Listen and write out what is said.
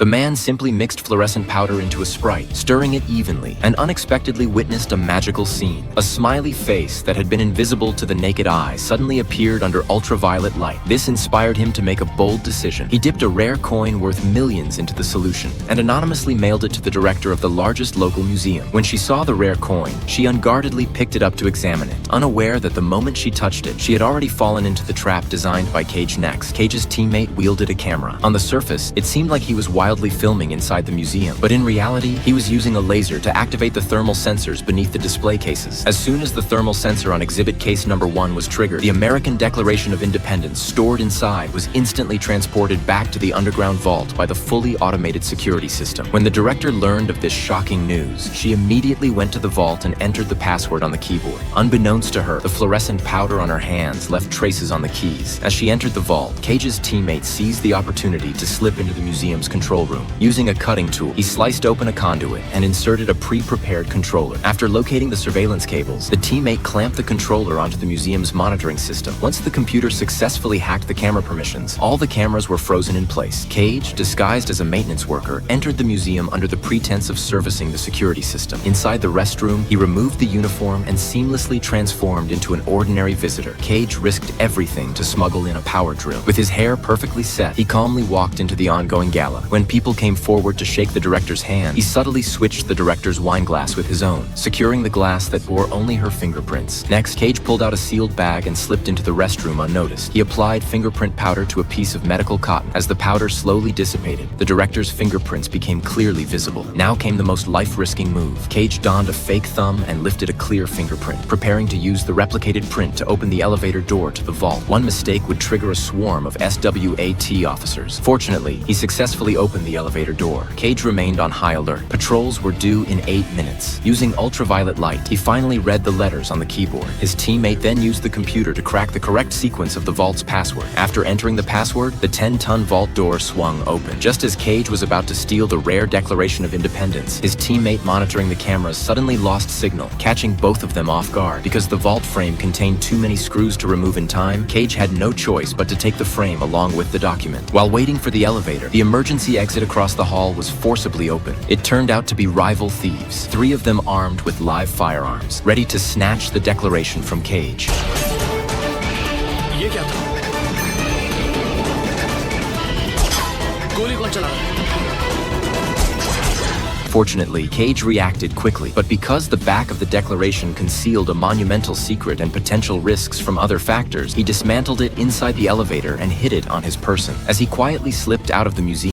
The man simply mixed fluorescent powder into a Sprite, stirring it evenly, and unexpectedly witnessed a magical scene. A smiley face that had been invisible to the naked eye suddenly appeared under ultraviolet light. This inspired him to make a bold decision. He dipped a rare coin worth millions into the solution and anonymously mailed it to the director of the largest local museum. When she saw the rare coin, she unguardedly picked it up to examine it, unaware that the moment she touched it, she had already fallen into the trap designed by Cage. Next, Cage's teammate wielded a camera. On the surface, it seemed like he was wildly filming inside the museum, but in reality, he was using a laser to activate the thermal sensors beneath the display cases. As soon as the thermal sensor on exhibit case number 1 was triggered, the American Declaration of Independence stored inside was instantly transported back to the underground vault by the fully automated security system. When the director learned of this shocking news, she immediately went to the vault and entered the password on the keyboard. Unbeknownst to her, the fluorescent powder on her hands left traces on the keys. As she entered the vault, Cage's teammate seized the opportunity to slip into the museum's control room. Using a cutting tool, he sliced open a conduit and inserted a pre-prepared controller. After locating the surveillance cables, the teammate clamped the controller onto the museum's monitoring system. Once the computer successfully hacked the camera permissions, all the cameras were frozen in place. Cage, disguised as a maintenance worker, entered the museum under the pretense of servicing the security system. Inside the restroom, he removed the uniform and seamlessly transformed into an ordinary visitor. Cage risked everything to smuggle in a power drill. With his hair perfectly set, he calmly walked into the ongoing gala. When people came forward to shake the director's hand, he subtly switched the director's wine glass with his own, securing the glass that bore only her fingerprints. Next, Cage pulled out a sealed bag and slipped into the restroom unnoticed. He applied fingerprint powder to a piece of medical cotton. As the powder slowly dissipated, the director's fingerprints became clearly visible. Now came the most life-risking move. Cage donned a fake thumb and lifted a clear fingerprint, preparing to use the replicated print to open the elevator door to the vault. One mistake would trigger a swarm of SWAT officers. Fortunately, he successfully opened the elevator door. Cage remained on high alert. Patrols were due in 8 minutes. Using ultraviolet light, he finally read the letters on the keyboard. His teammate then used the computer to crack the correct sequence of the vault's password. After entering the password, the 10-ton vault door swung open. Just as Cage was about to steal the rare Declaration of Independence, his teammate monitoring the cameras suddenly lost signal, catching both of them off guard. Because the vault frame contained too many screws to remove in time, Cage had no choice but to take the frame along with the document. While waiting for the elevator, the emergency exit across the hall was forcibly opened. It turned out to be rival thieves, 3 of them armed with live firearms, ready to snatch the Declaration from Cage. ये क्या था? गोली कौन चला? Fortunately, Cage reacted quickly, but because the back of the Declaration concealed a monumental secret and potential risks from other factors, he dismantled it inside the elevator and hid it on his person. As he quietly slipped out of the museum,